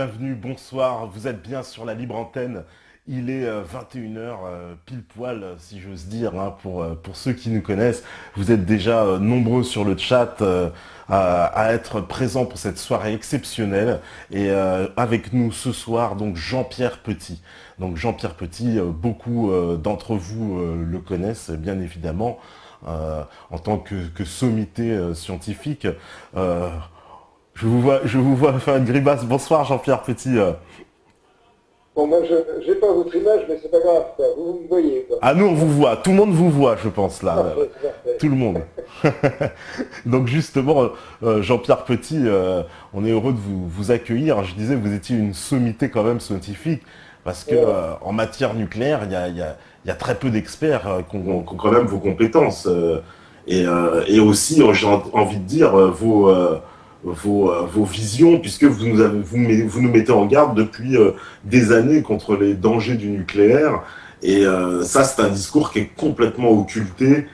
bienvenue, bonsoir, vous êtes bien sur la libre antenne. Il est 21h pile poil, si j'ose dire, hein, pour ceux qui nous connaissent. Vous êtes déjà nombreux sur le chat à être présents pour cette soirée exceptionnelle. Et avec nous ce soir, donc Jean-Pierre Petit. Donc Jean-Pierre Petit, beaucoup d'entre vous le connaissent, bien évidemment, en tant que sommité scientifique. Euh, je vous vois faire une grimace. Bonsoir Jean-Pierre Petit. Bon, moi, je n'ai pas votre image, mais c'est pas grave, quoi. Vous me voyez, quoi. Ah nous on vous voit, tout le monde vous voit je pense là. Parfait, c'est parfait. Tout le monde. Donc justement, Jean-Pierre Petit, on est heureux de vous accueillir. Je disais, vous étiez une sommité quand même scientifique, parce que Voilà. en matière nucléaire, il y a très peu d'experts qui ont quand même vos compétences. Et aussi, j'ai envie de dire, vos visions, puisque vous nous mettez en garde depuis des années contre les dangers du nucléaire. Et ça, c'est un discours qui est complètement occulté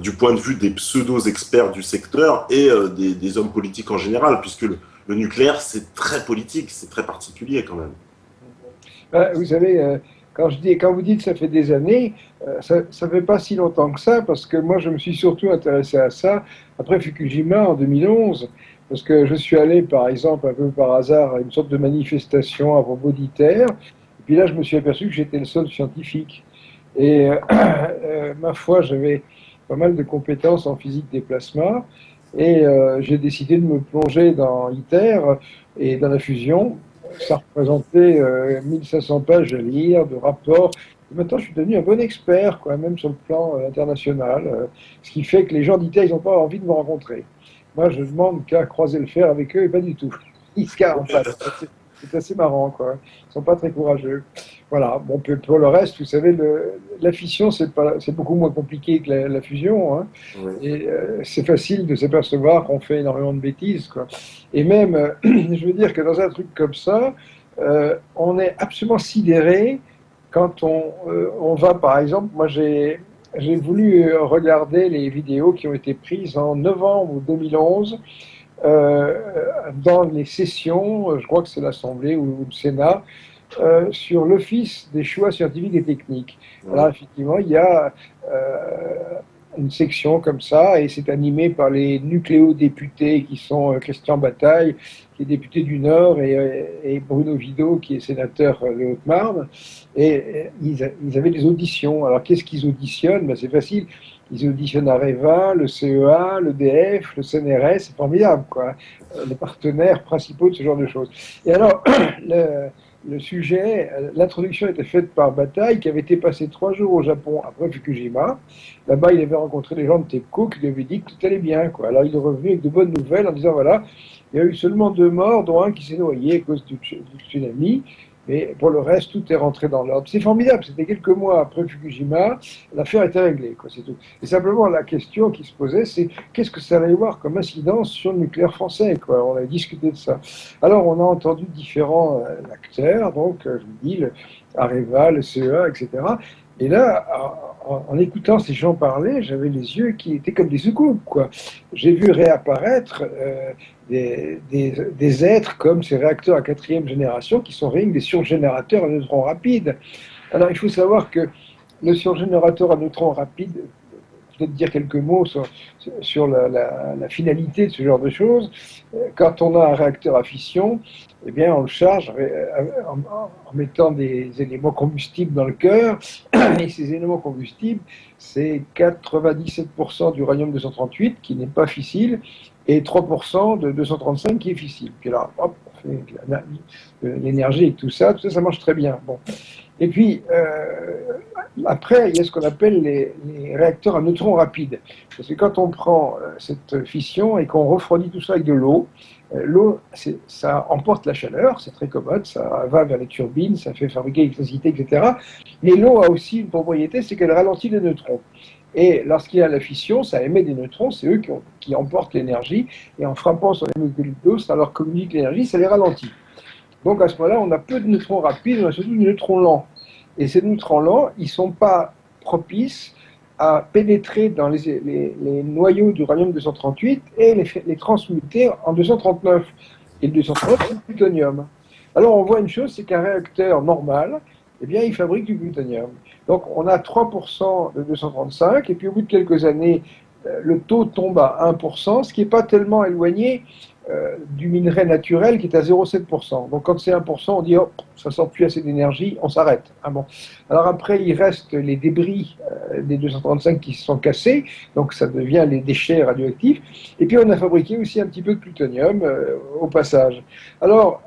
du point de vue des pseudo-experts du secteur et des hommes politiques en général, puisque le nucléaire, c'est très politique, c'est très particulier quand même. Vous savez, quand vous dites ça fait des années, ça fait pas si longtemps que ça, parce que moi, je me suis surtout intéressé à ça après Fukushima en 2011, parce que je suis allé, par exemple, un peu par hasard, à une sorte de manifestation à propos d'ITER, et puis là, je me suis aperçu que j'étais le seul scientifique. Et ma foi, j'avais pas mal de compétences en physique des plasmas, et j'ai décidé de me plonger dans ITER et dans la fusion. Ça représentait 1500 pages à lire, de rapports. Et maintenant, je suis devenu un bon expert, quoi, même sur le plan international, ce qui fait que les gens d'ITER, ils n'ont pas envie de me rencontrer. Moi, je demande qu'à croiser le fer avec eux, et pas du tout. Ils se carrent pas. C'est assez marrant, quoi. Ils sont pas très courageux. Voilà. Bon, pour le reste, vous savez, la fission, c'est beaucoup moins compliqué que la fusion, hein. Oui. Et c'est facile de s'apercevoir qu'on fait énormément de bêtises, quoi. Et même, je veux dire que dans un truc comme ça, on est absolument sidéré quand on va, par exemple, moi j'ai voulu regarder les vidéos qui ont été prises en novembre 2011 euh, dans les sessions, je crois que c'est l'Assemblée ou le Sénat, sur l'Office des choix scientifiques et techniques. Alors Oui. effectivement, il y a une section comme ça, et c'est animé par les nucléodéputés qui sont Christian Bataille, qui est député du Nord, et Bruno Vido, qui est sénateur de Haute-Marne. Et ils avaient des auditions. Alors qu'est-ce qu'ils auditionnent? Ben, c'est facile. Ils auditionnent Areva, le CEA, l'EDF, le CNRS, c'est formidable, quoi. Les partenaires principaux de ce genre de choses. Et alors, le sujet, l'introduction était faite par Bataille, qui avait été passé 3 jours au Japon après Fukushima. Là-bas, il avait rencontré les gens de TEPCO qui lui avaient dit que tout allait bien, quoi. Alors, il est revenu avec de bonnes nouvelles en disant, voilà, il y a eu seulement 2 morts, dont un qui s'est noyé à cause du tsunami. Mais pour le reste, tout est rentré dans l'ordre. C'est formidable, c'était quelques mois après Fukushima, l'affaire était réglée, quoi, c'est tout. Et simplement, la question qui se posait, c'est qu'est-ce que ça allait avoir comme incidence sur le nucléaire français, quoi. On a discuté de ça. Alors, on a entendu différents acteurs, donc, je vous dis, Areva, le CEA, etc. Et là, en écoutant ces gens parler, j'avais les yeux qui étaient comme des soucoupes, quoi. J'ai vu réapparaître des êtres comme ces réacteurs à 4e génération qui sont rien que des surgénérateurs à neutrons rapides. Alors, il faut savoir que le surgénérateur à neutrons rapides, peut-être dire quelques mots sur la finalité de ce genre de choses. Quand on a un réacteur à fission, eh bien, on le charge en mettant des éléments combustibles dans le cœur. Et ces éléments combustibles, c'est 97% d'uranium-238 qui n'est pas fissile et 3% de 235 qui est fissile. Puis là, hop, on fait l'énergie et tout ça, ça marche très bien. Bon. Et puis, après, il y a ce qu'on appelle les réacteurs à neutrons rapides. Parce que quand on prend cette fission et qu'on refroidit tout ça avec de l'eau, l'eau, ça emporte la chaleur, c'est très commode, ça va vers les turbines, ça fait fabriquer l'électricité, etc. Mais l'eau a aussi une propriété, c'est qu'elle ralentit les neutrons. Et lorsqu'il y a la fission, ça émet des neutrons, c'est eux qui emportent l'énergie, et en frappant sur les molécules d'eau, ça leur communique l'énergie, ça les ralentit. Donc à ce moment-là, on a peu de neutrons rapides, on a surtout des neutrons lents. Et ces neutrons lents, ils ne sont pas propices à pénétrer dans les noyaux d'uranium-238 et les transmuter en 239. Et le 239, c'est le plutonium. Alors on voit une chose, c'est qu'un réacteur normal, eh bien, il fabrique du plutonium. Donc on a 3% de 235, et puis au bout de quelques années, le taux tombe à 1%, ce qui n'est pas tellement éloigné du minerai naturel qui est à 0,7%. Donc quand c'est 1%, on dit oh, ça sort plus assez d'énergie, on s'arrête. Ah bon. Alors après, il reste les débris des 235 qui se sont cassés, donc ça devient les déchets radioactifs. Et puis on a fabriqué aussi un petit peu de plutonium au passage. Alors,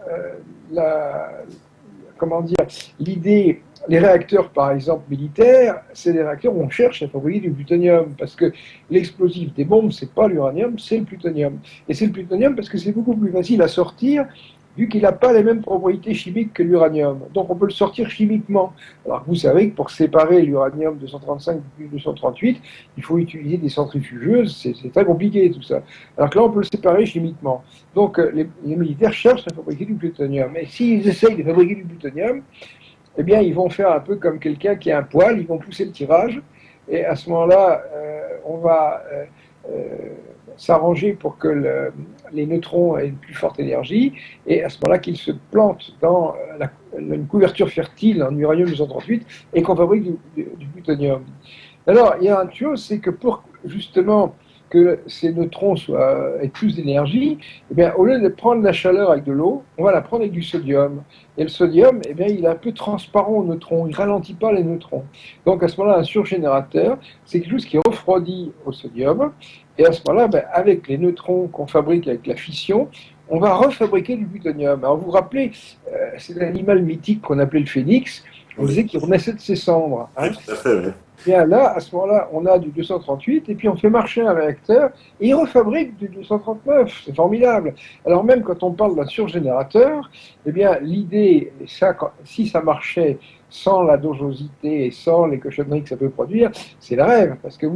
comment dire, l'idée, les réacteurs par exemple militaires, c'est des réacteurs où on cherche à fabriquer du plutonium, parce que l'explosif des bombes, c'est pas l'uranium, c'est le plutonium. Et c'est le plutonium parce que c'est beaucoup plus facile à sortir, vu qu'il n'a pas les mêmes propriétés chimiques que l'uranium. Donc on peut le sortir chimiquement. Alors vous savez que pour séparer l'uranium 235 du 238, il faut utiliser des centrifugeuses, c'est très compliqué tout ça. Alors que là on peut le séparer chimiquement. Donc les militaires cherchent à fabriquer du plutonium. Et s'ils essayent de fabriquer du plutonium, eh bien ils vont faire un peu comme quelqu'un qui a un poêle, ils vont pousser le tirage, et à ce moment-là, on va s'arranger pour que les neutrons aient une plus forte énergie, et à ce moment-là qu'ils se plantent dans une couverture fertile en uranium 238 et qu'on fabrique du plutonium. Alors, il y a une chose, c'est que pour justement que ces neutrons aient plus d'énergie, eh bien, au lieu de prendre la chaleur avec de l'eau, on va la prendre avec du sodium. Et le sodium, eh bien, il est un peu transparent aux neutrons, il ne ralentit pas les neutrons. Donc à ce moment-là, un surgénérateur, c'est quelque chose qui refroidit au sodium. Et à ce moment-là, ben, avec les neutrons qu'on fabrique avec la fission, on va refabriquer du plutonium. Alors vous vous rappelez, c'est un animal mythique qu'on appelait le phénix. On disait qu'il renaissait de ses cendres. Hein. Oui, tout à fait, oui. Bien là, à ce moment-là, on a du 238, et puis on fait marcher un réacteur, et il refabrique du 239. C'est formidable. Alors même quand on parle d'un surgénérateur, eh bien l'idée, si ça marchait sans la dangerosité et sans les cochonneries que ça peut produire, c'est le rêve. Parce que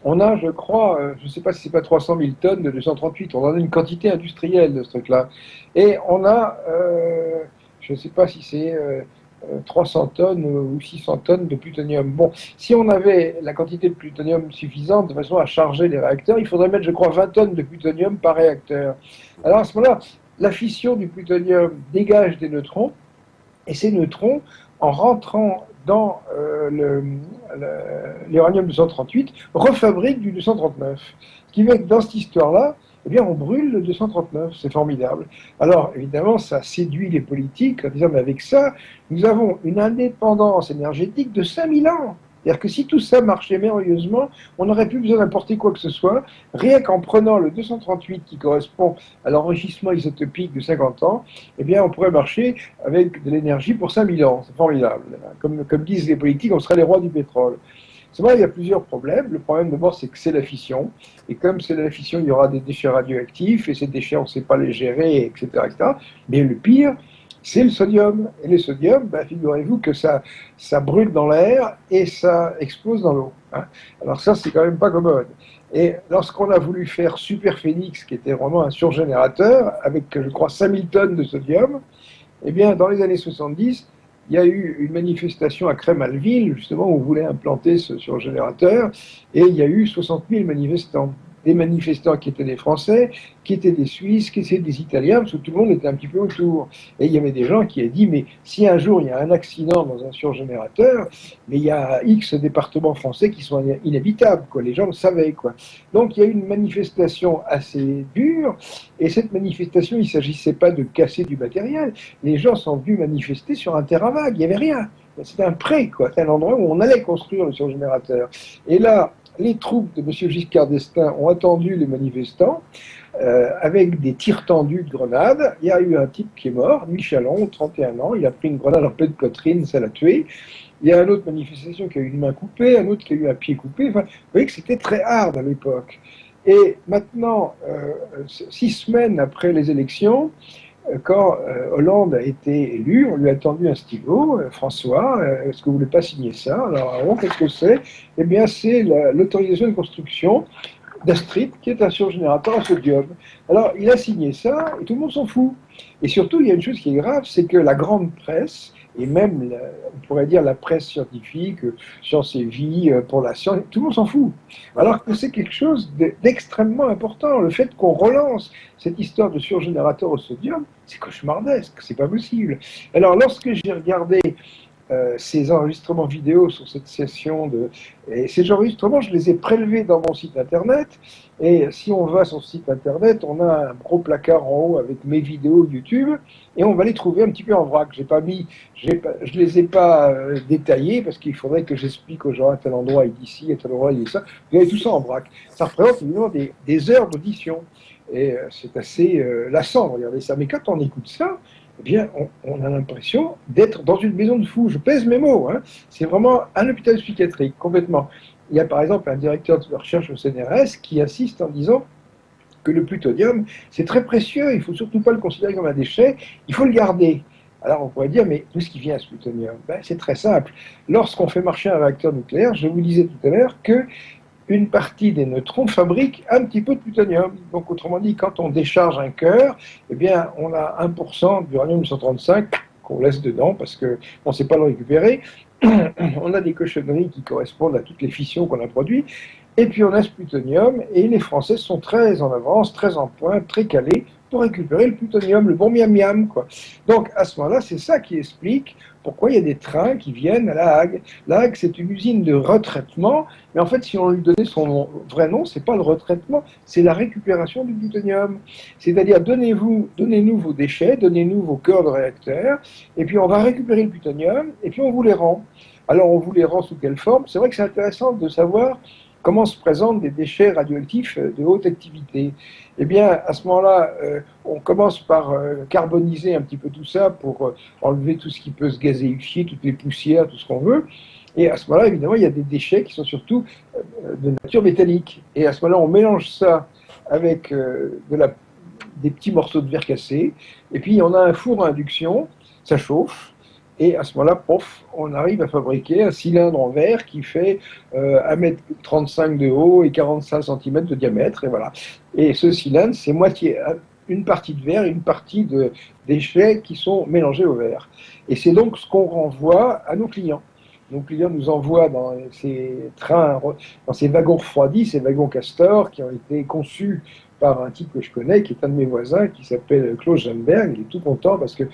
on a, je crois, je ne sais pas si c'est pas 300 000 tonnes de 238, on en a une quantité industrielle de ce truc-là. Et on a, je ne sais pas si c'est 300 tonnes ou 600 tonnes de plutonium. Bon, si on avait la quantité de plutonium suffisante de façon à charger les réacteurs, il faudrait mettre, je crois, 20 tonnes de plutonium par réacteur. Alors à ce moment-là, la fission du plutonium dégage des neutrons, et ces neutrons, en rentrant dans l'uranium 238, refabriquent du 239. Ce qui fait que dans cette histoire-là, eh bien, on brûle le 239, c'est formidable. Alors, évidemment, ça séduit les politiques en disant, mais avec ça, nous avons une indépendance énergétique de 5000 ans. C'est-à-dire que si tout ça marchait merveilleusement, on n'aurait plus besoin d'importer quoi que ce soit, rien qu'en prenant le 238 qui correspond à l'enrichissement isotopique de 50 ans, eh bien, on pourrait marcher avec de l'énergie pour 5000 ans. C'est formidable. Comme disent les politiques, on serait les rois du pétrole. C'est vrai, il y a plusieurs problèmes. Le problème d'abord, c'est que c'est la fission. Et comme c'est la fission, il y aura des déchets radioactifs, et ces déchets, on ne sait pas les gérer, etc., etc. Mais le pire, c'est le sodium. Et le sodium, ben, figurez-vous que ça brûle dans l'air et ça explose dans l'eau. Hein. Alors ça, c'est quand même pas commode. Et lorsqu'on a voulu faire Super Phénix, qui était vraiment un surgénérateur, avec, je crois, 5000 tonnes de sodium, eh bien, dans les années 70, il y a eu une manifestation à Crémalville, justement, où on voulait implanter ce surgénérateur, et il y a eu 60 000 manifestants. Des manifestants qui étaient des Français, qui étaient des Suisses, qui étaient des Italiens, parce que tout le monde était un petit peu autour. Et il y avait des gens qui avaient dit, mais si un jour il y a un accident dans un surgénérateur, mais il y a X départements français qui sont inhabitables, quoi. Les gens le savaient, quoi. Donc il y a eu une manifestation assez dure, et cette manifestation, il ne s'agissait pas de casser du matériel. Les gens sont venus manifester sur un terrain vague, il n'y avait rien. C'était un pré, quoi. C'était un endroit où on allait construire le surgénérateur. Et là, les troupes de M. Giscard d'Estaing ont attendu les manifestants avec des tirs tendus de grenades. Il y a eu un type qui est mort, Michalon, 31 ans, il a pris une grenade en pleine poitrine, ça l'a tué. Il y a une autre manifestation qui a eu une main coupée, un autre qui a eu un pied coupé. Enfin, vous voyez que c'était très hard à l'époque. Et maintenant, 6 semaines après les élections, quand Hollande a été élu, on lui a tendu un stylo, François, est-ce que vous ne voulez pas signer ça? Alors, qu'est-ce que c'est? Eh bien, c'est l'autorisation de construction d'Astrid, qui est un surgénérateur à sodium. Alors, il a signé ça, et tout le monde s'en fout. Et surtout, il y a une chose qui est grave, c'est que la grande presse et même, on pourrait dire, la presse scientifique, Science et Vie, pour la science, tout le monde s'en fout. Alors que c'est quelque chose d'extrêmement important. Le fait qu'on relance cette histoire de surgénérateur au sodium, c'est cauchemardesque, c'est pas possible. Alors lorsque j'ai regardé ces enregistrements vidéo sur cette session et ces enregistrements, je les ai prélevés dans mon site internet. Et si on va sur ce site internet, on a un gros placard en haut avec mes vidéos YouTube et on va les trouver un petit peu en vrac. Je les ai pas détaillés parce qu'il faudrait que j'explique aux gens à tel endroit il dit ci, à tel endroit il dit ça. Vous avez tout ça en vrac. Ça représente évidemment des heures d'audition et c'est assez lassant de regarder ça. Mais quand on écoute ça, eh bien, on a l'impression d'être dans une maison de fous. Je pèse mes mots, hein. C'est vraiment un hôpital psychiatrique, complètement. Il y a par exemple un directeur de recherche au CNRS qui insiste en disant que le plutonium, c'est très précieux, il ne faut surtout pas le considérer comme un déchet, il faut le garder. Alors on pourrait dire, mais d'où est-ce qu'il vient ce plutonium? C'est très simple. Lorsqu'on fait marcher un réacteur nucléaire, je vous disais tout à l'heure que une partie des neutrons fabrique un petit peu de plutonium. Donc, autrement dit, quand on décharge un cœur, eh bien, on a 1% d'uranium-235 qu'on laisse dedans parce qu'on ne sait pas le récupérer. On a des cochonneries qui correspondent à toutes les fissions qu'on a produites. Et puis, on a ce plutonium et les Français sont très en avance, très en pointe, très calés pour récupérer le plutonium, le bon miam-miam, quoi. Donc, à ce moment-là, c'est ça qui explique pourquoi il y a des trains qui viennent à La Hague. La Hague, c'est une usine de retraitement, mais en fait, si on lui donnait son vrai nom, c'est pas le retraitement, c'est la récupération du plutonium. C'est-à-dire, donnez-nous vos déchets, donnez-nous vos cœurs de réacteurs, et puis on va récupérer le plutonium, et puis on vous les rend. Alors, on vous les rend sous quelle forme? C'est vrai que c'est intéressant de savoir comment se présentent des déchets radioactifs de haute activité. Eh bien, à ce moment-là, on commence par carboniser un petit peu tout ça pour enlever tout ce qui peut se gazéifier, toutes les poussières, tout ce qu'on veut. Et à ce moment-là, évidemment, il y a des déchets qui sont surtout de nature métallique. Et à ce moment-là, on mélange ça avec des petits morceaux de verre cassé. Et puis, on a un four à induction, ça chauffe. Et à ce moment-là, pof, on arrive à fabriquer un cylindre en verre qui fait 1,35 m de haut et 45 cm de diamètre. Et voilà. Et ce cylindre, c'est une partie de verre et une partie de déchets qui sont mélangés au verre. Et c'est donc ce qu'on renvoie à nos clients. Nos clients nous envoient dans ces trains, dans ces wagons refroidis, ces wagons Castor qui ont été conçus par un type que je connais, qui est un de mes voisins, qui s'appelle Klaus Schönberg. Il est tout content parce qu'il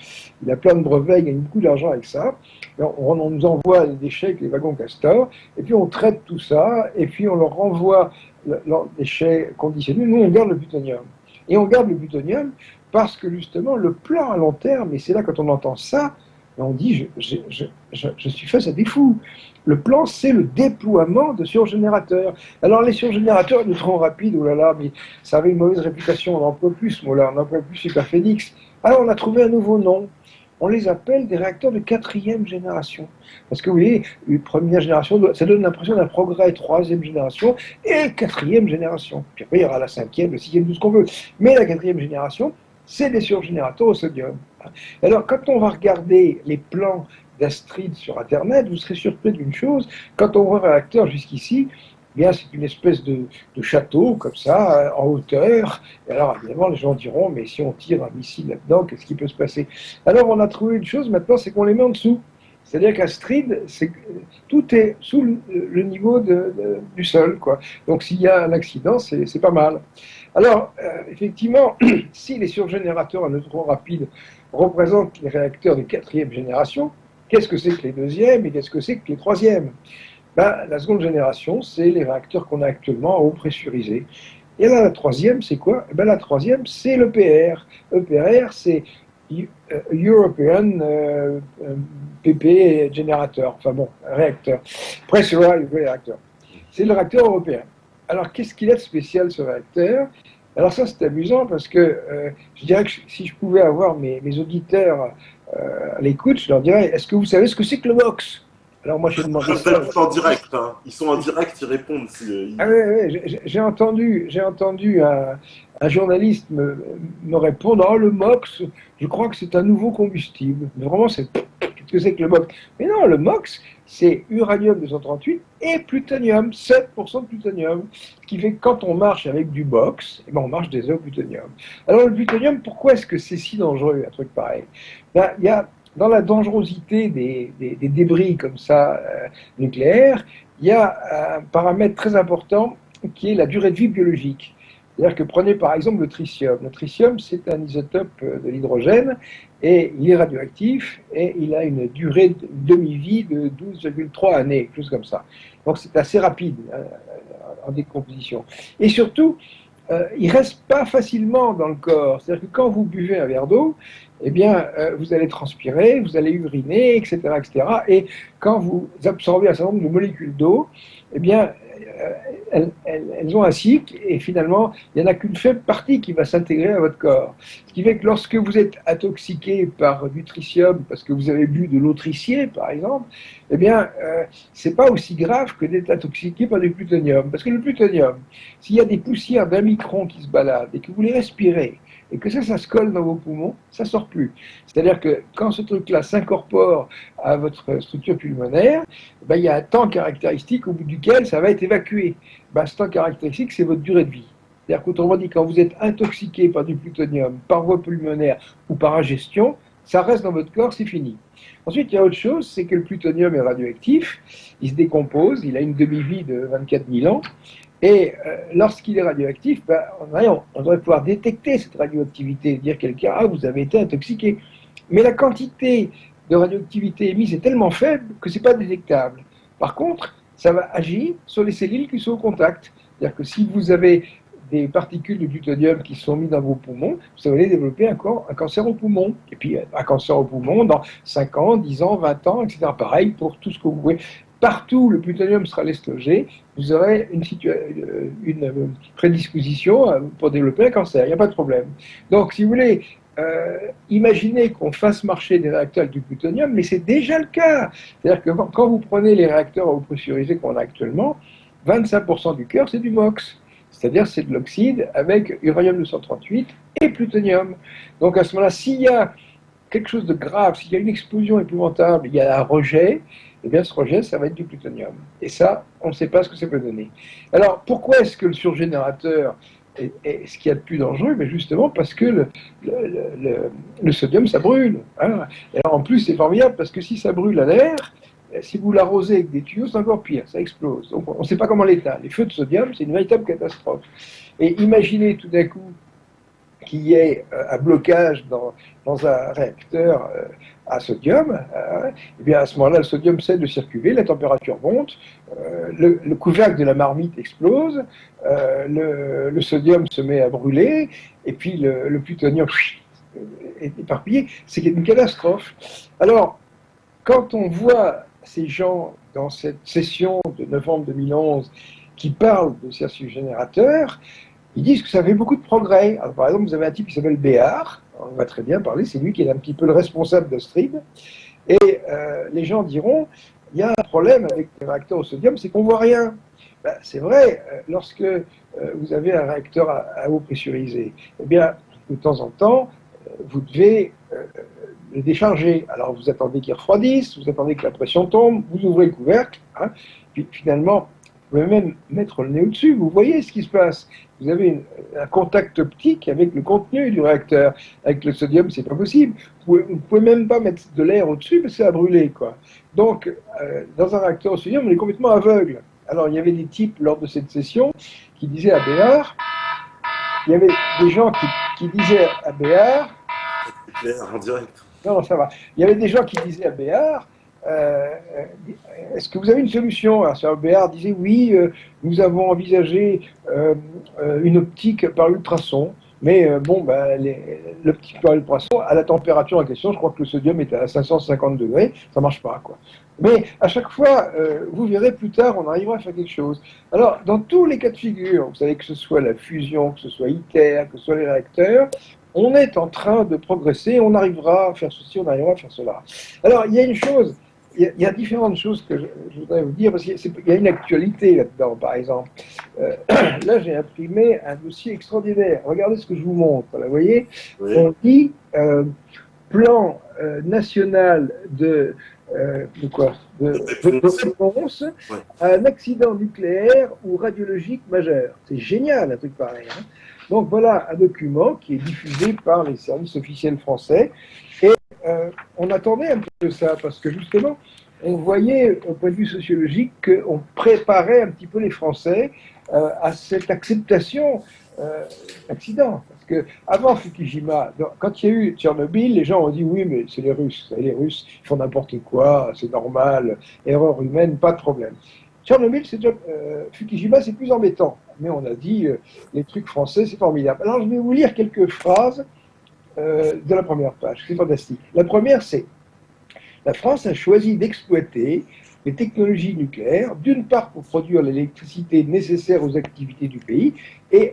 a plein de brevets, il gagne beaucoup d'argent avec ça. On nous envoie les déchets avec les wagons Castor, et puis on traite tout ça, et puis on leur renvoie leurs déchets conditionnés. Nous, on garde le plutonium. Et on garde le plutonium parce que justement, le plan à long terme, et c'est là quand on entend ça, on dit je suis face à des fous. Le plan, c'est le déploiement de surgénérateurs. Alors, les surgénérateurs de neutrons rapides, oh là là, mais ça avait une mauvaise réputation, on n'emploie plus ce mot-là, on n'emploie plus Superphénix. Alors, on a trouvé un nouveau nom. On les appelle des réacteurs de 4e génération. Parce que vous voyez, une première génération, ça donne l'impression d'un progrès, 3e génération et 4e génération. Puis après, il y aura la 5e, la 6e, tout ce qu'on veut. Mais la 4e génération, c'est des surgénérateurs au sodium. Alors, quand on va regarder les plans d'Astrid sur Internet, vous serez surpris d'une chose. Quand on voit un réacteur jusqu'ici, eh bien, c'est une espèce de château, comme ça, en hauteur. Et alors, évidemment, les gens diront, mais si on tire un missile là-dedans, qu'est-ce qui peut se passer? Alors, on a trouvé une chose maintenant, c'est qu'on les met en dessous. C'est-à-dire qu'Astrid, tout est sous le niveau du sol, quoi. Donc, s'il y a un accident, c'est pas mal. Alors, effectivement, si les surgénérateurs à neutrons rapides représentent les réacteurs de 4e génération, qu'est-ce que c'est que les 2e et qu'est-ce que c'est que les 3e? La seconde génération, c'est les réacteurs qu'on a actuellement à eau pressurisée. Et là, la 3e, c'est quoi? La 3e, c'est l'EPR. EPR, c'est European PP Generator, enfin bon, réacteur. Pressurized Reactor. C'est le réacteur européen. Alors, qu'est-ce qu'il a de spécial, ce réacteur? Alors ça, c'est amusant parce que je dirais que si je pouvais avoir mes auditeurs à l'écoute, je leur dirais, est-ce que vous savez ce que c'est que le MOX? Alors moi, j'ai demandé ça. Ils sont en direct, hein. Ils sont en direct, ils répondent. Ah oui, j'ai entendu un journaliste me répondre, oh, le MOX, je crois que c'est un nouveau combustible. Mais vraiment, qu'est-ce que c'est que le MOX? Mais non, le MOX, c'est uranium-238 et plutonium, 7% de plutonium. Ce qui fait que quand on marche avec du box, eh ben on marche des heures au plutonium. Alors le plutonium, pourquoi est-ce que c'est si dangereux, un truc pareil? Il y a dans la dangerosité des débris comme ça nucléaires, il y a un paramètre très important qui est la durée de vie biologique. C'est-à-dire que prenez par exemple le tritium. Le tritium, c'est un isotope de l'hydrogène et il est radioactif et il a une durée de demi-vie de 12,3 années, quelque chose comme ça. Donc c'est assez rapide en décomposition. Et surtout, il ne reste pas facilement dans le corps. C'est-à-dire que quand vous buvez un verre d'eau, eh bien, vous allez transpirer, vous allez uriner, etc., etc. Et quand vous absorbez un certain nombre de molécules d'eau, eh bien, elles ont un cycle et finalement, il n'y en a qu'une faible partie qui va s'intégrer à votre corps. Ce qui fait que lorsque vous êtes intoxiqué par du tritium, parce que vous avez bu de l'eau tricier, par exemple, eh bien, c'est pas aussi grave que d'être intoxiqué par du plutonium. Parce que le plutonium, s'il y a des poussières d'un micron qui se baladent et que vous les respirez, et que ça se colle dans vos poumons, ça ne sort plus. C'est-à-dire que quand ce truc-là s'incorpore à votre structure pulmonaire, ben, il y a un temps caractéristique au bout duquel ça va être évacué. Ben, ce temps caractéristique, c'est votre durée de vie. C'est-à-dire qu'autrement dit, quand vous êtes intoxiqué par du plutonium, par voie pulmonaire ou par ingestion, ça reste dans votre corps, c'est fini. Ensuite, il y a autre chose, c'est que le plutonium est radioactif, il se décompose, il a une demi-vie de 24 000 ans, et lorsqu'il est radioactif, ben, on devrait pouvoir détecter cette radioactivité et dire à quelqu'un, ah, vous avez été intoxiqué. Mais la quantité de radioactivité émise est tellement faible que ce n'est pas détectable. Par contre, ça va agir sur les cellules qui sont au contact. C'est-à-dire que si vous avez des particules de plutonium qui sont mises dans vos poumons, vous allez développer un cancer au poumon. Et puis un cancer au poumon dans 5 ans, 10 ans, 20 ans, etc. Pareil pour tout ce que vous pouvez. Partout où le plutonium sera logé, vous aurez une prédisposition pour développer un cancer. Il n'y a pas de problème. Donc, si vous voulez, imaginez qu'on fasse marcher des réacteurs avec du plutonium, mais c'est déjà le cas. C'est-à-dire que quand vous prenez les réacteurs à eau pressurisée qu'on a actuellement, 25% du cœur, c'est du MOX. C'est-à-dire c'est de l'oxyde avec uranium-238 et plutonium. Donc à ce moment-là, s'il y a quelque chose de grave, s'il y a une explosion épouvantable, il y a un rejet, eh bien ce rejet, ça va être du plutonium. Et ça, on ne sait pas ce que ça peut donner. Alors, pourquoi est-ce que le surgénérateur est ce qu'il y a de plus dangereux? Mais justement parce que le sodium, ça brûle. Hein. Et alors, en plus, c'est formidable parce que si ça brûle à l'air, si vous l'arrosez avec des tuyaux, c'est encore pire, ça explose. Donc, on ne sait pas comment l'éteindre. Les feux de sodium, c'est une véritable catastrophe. Et imaginez tout d'un coup qu'il y ait un blocage dans un réacteur à sodium, et bien à ce moment-là, le sodium cesse de circuler, la température monte, le couvercle de la marmite explose, le sodium se met à brûler, et puis le plutonium est éparpillé. C'est une catastrophe. Alors, quand on voit ces gens dans cette session de novembre 2011 qui parlent de ces générateurs, ils disent que ça fait beaucoup de progrès. Alors, par exemple, vous avez un type qui s'appelle Béard, on va très bien parler, c'est lui qui est un petit peu le responsable d'Astrid, et les gens diront, il y a un problème avec les réacteurs au sodium, c'est qu'on ne voit rien. Ben, c'est vrai, lorsque vous avez un réacteur à eau pressurisée, eh bien, de temps en temps, vous devez le décharger. Alors, vous attendez qu'il refroidisse, vous attendez que la pression tombe, vous ouvrez le couvercle, hein, puis finalement, vous pouvez même mettre le nez au-dessus, vous voyez ce qui se passe. Vous avez un contact optique avec le contenu du réacteur. Avec le sodium, c'est pas possible. Vous ne pouvez même pas mettre de l'air au-dessus parce que ça a brûlé, quoi. Donc, dans un réacteur au sodium, on est complètement aveugle. Alors, il y avait des types, lors de cette session, qui disaient à Béard, il y avait des gens qui disaient à Béard... En direct. Non, ça va. Il y avait des gens qui disaient à Béard, est-ce que vous avez une solution? Alors, Sir Béard disait oui, nous avons envisagé une optique par ultrasons, mais l'optique par ultrasons, à la température en question, je crois que le sodium est à 550 degrés, ça marche pas, quoi. Mais à chaque fois, vous verrez plus tard, on arrivera à faire quelque chose. Alors, dans tous les cas de figure, vous savez que ce soit la fusion, que ce soit ITER, que ce soit les réacteurs, on est en train de progresser, on arrivera à faire ceci, on arrivera à faire cela. Alors, il y a une chose, il y a différentes choses que je voudrais vous dire, parce qu'il y a une actualité là-dedans, par exemple. Là, j'ai imprimé un dossier extraordinaire. Regardez ce que je vous montre. Là, vous voyez, oui. On dit plan national de réponse à un accident nucléaire ou radiologique majeur. C'est génial, un truc pareil. Hein. Donc voilà un document qui est diffusé par les services officiels français et on attendait un peu ça, parce que justement, on voyait, au point de vue sociologique, qu'on préparait un petit peu les Français à cette acceptation d'accident. Parce que avant Fukushima, quand il y a eu Tchernobyl, les gens ont dit oui, mais c'est les Russes. Les Russes font n'importe quoi, c'est normal, erreur humaine, pas de problème. Tchernobyl, c'est déjà, Fukushima, c'est plus embêtant. Mais on a dit les trucs français, c'est formidable. Alors je vais vous lire quelques phrases de la première page. C'est fantastique. La première, c'est la France a choisi d'exploiter les technologies nucléaires, d'une part pour produire l'électricité nécessaire aux activités du pays et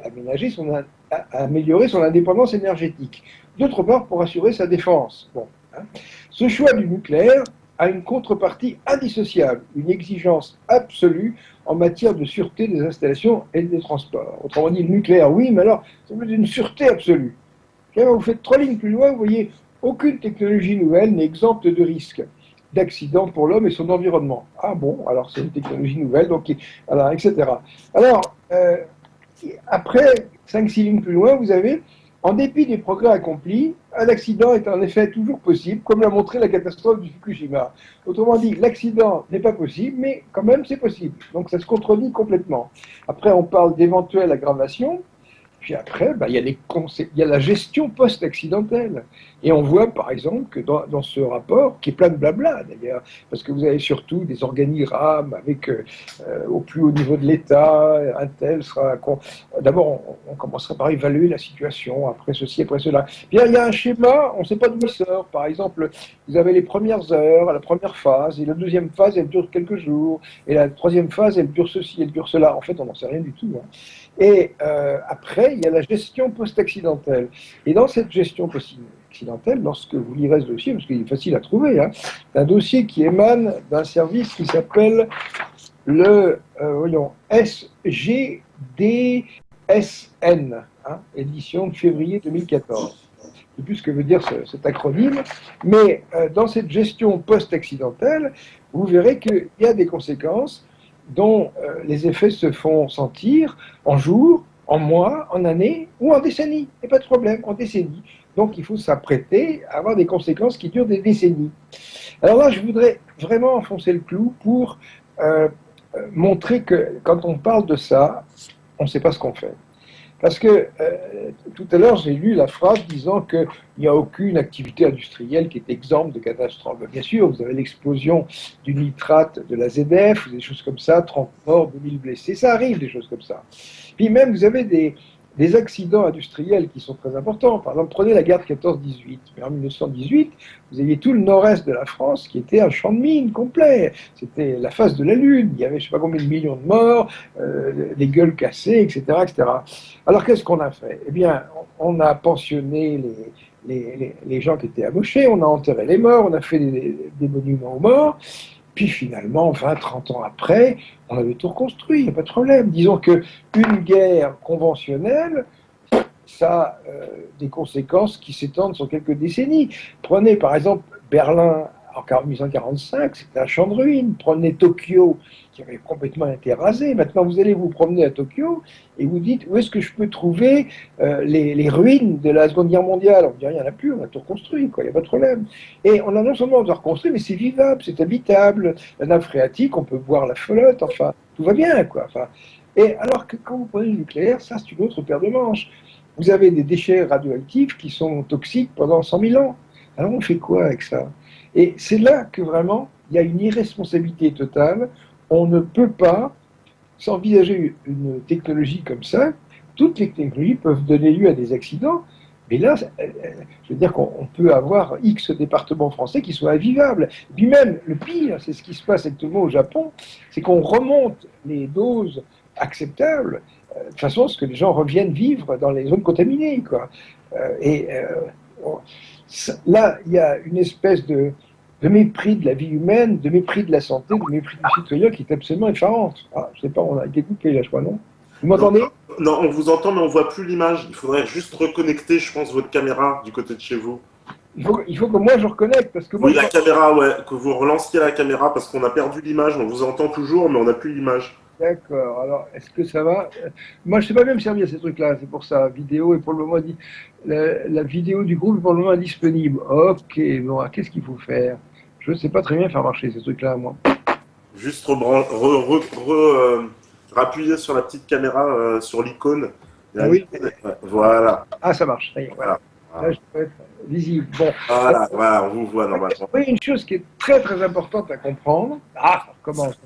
améliorer son indépendance énergétique, d'autre part pour assurer sa défense. Bon, hein. Ce choix du nucléaire a une contrepartie indissociable, une exigence absolue en matière de sûreté des installations et des transports. Autrement dit, le nucléaire, oui, mais alors, ça veut dire une sûreté absolue. Quand vous faites 3 lignes plus loin, vous voyez, aucune technologie nouvelle n'est exempte de risque d'accident pour l'homme et son environnement. Ah bon, alors c'est une technologie nouvelle, donc, alors, etc. Alors, après, 5-6 lignes plus loin, vous avez, en dépit des progrès accomplis, un accident est en effet toujours possible, comme l'a montré la catastrophe du Fukushima. Autrement dit, l'accident n'est pas possible, mais quand même c'est possible. Donc ça se contredit complètement. Après, on parle d'éventuelle aggravation. Puis après, il y a la gestion post-accidentelle. Et on voit, par exemple, que dans ce rapport, qui est plein de blabla d'ailleurs, parce que vous avez surtout des organigrammes avec, au plus haut niveau de l'État, un tel sera... D'abord, on commencera par évaluer la situation, après ceci, après cela. Puis il y a un schéma, on ne sait pas d'où il sort. Par exemple, vous avez les premières heures, la première phase, et la deuxième phase, elle dure quelques jours, et la troisième phase, elle dure ceci, elle dure cela. En fait, on n'en sait rien du tout. Hein. Et après, il y a la gestion post-accidentelle. Et dans cette gestion post-accidentelle, lorsque vous lirez ce dossier, parce qu'il est facile à trouver, hein, c'est un dossier qui émane d'un service qui s'appelle le SGDSN, hein, édition de février 2014. Je ne sais plus ce que veut dire cet acronyme, mais dans cette gestion post-accidentelle, vous verrez qu'il y a des conséquences dont les effets se font sentir en jours, en mois, en années ou en décennies. Il n'y a pas de problème, en décennies. Donc il faut s'apprêter à avoir des conséquences qui durent des décennies. Alors là, je voudrais vraiment enfoncer le clou pour montrer que quand on parle de ça, on ne sait pas ce qu'on fait. Parce que tout à l'heure, j'ai lu la phrase disant qu'il n'y a aucune activité industrielle qui est exempte de catastrophe. Bien sûr, vous avez l'explosion du nitrate de la ZF, des choses comme ça, 30 morts, 2000 blessés, ça arrive des choses comme ça. Puis même, vous avez des accidents industriels qui sont très importants. Par exemple, prenez la guerre de 14-18. En 1918, vous aviez tout le nord-est de la France qui était un champ de mines complet. C'était la face de la Lune. Il y avait je ne sais pas combien de millions de morts, des gueules cassées, etc., etc. Alors qu'est-ce qu'on a fait? Eh bien, on a pensionné les gens qui étaient amochés, on a enterré les morts, on a fait des monuments aux morts. Puis finalement, 20-30 ans après, on avait tout reconstruit, il n'y a pas de problème. Disons qu'une guerre conventionnelle, ça a des conséquences qui s'étendent sur quelques décennies. Prenez par exemple Berlin en 1945, c'était un champ de ruines. Prenez Tokyo, qui avait complètement été rasé. Maintenant, vous allez vous promener à Tokyo et vous dites où est-ce que je peux trouver les ruines de la Seconde Guerre mondiale. On dit il n'y en a plus, on a tout reconstruit, il n'y a pas de problème. Et on a non seulement tout reconstruit, mais c'est vivable, c'est habitable. La nappe phréatique, on peut boire la flotte, enfin, tout va bien, quoi. Enfin, et alors que quand vous prenez le nucléaire, ça c'est une autre paire de manches. Vous avez des déchets radioactifs qui sont toxiques pendant 100 000 ans. Alors on fait quoi avec ça? Et c'est là que vraiment, il y a une irresponsabilité totale. On ne peut pas s'envisager une technologie comme ça. Toutes les technologies peuvent donner lieu à des accidents, mais là, je veux dire qu'on peut avoir X départements français qui soient invivables. Et puis même, le pire, c'est ce qui se passe actuellement au Japon, c'est qu'on remonte les doses acceptables de façon à ce que les gens reviennent vivre dans les zones contaminées, quoi. Là, il y a une espèce de mépris de la vie humaine, de mépris de la santé, de mépris du citoyen qui est absolument effarante. Ah, je sais pas, on a été coupé là, je crois, non? Vous m'entendez? Non, on vous entend, mais on voit plus l'image. Il faudrait juste reconnecter, je pense, votre caméra du côté de chez vous. Il faut que moi je reconnecte, parce que moi... Oui, la caméra, ouais, que vous relanciez la caméra, parce qu'on a perdu l'image. On vous entend toujours, mais on n'a plus l'image. D'accord. Alors, est-ce que ça va? Moi, je ne sais pas bien me servir ces trucs-là. C'est pour ça. Vidéo est pour le moment la vidéo du groupe est pour le moment indisponible. Ok. Bon, qu'est-ce qu'il faut faire? Je ne sais pas très bien faire marcher ces trucs-là, moi. Juste rappuyer sur la petite caméra, sur l'icône. Ah oui. Voilà. Ah, ça marche. Ça y est, voilà. Là, je peux être visible. Bon. Voilà, voilà, on vous voit normalement. Oui, une chose qui est très très importante à comprendre. Ah, ça recommence.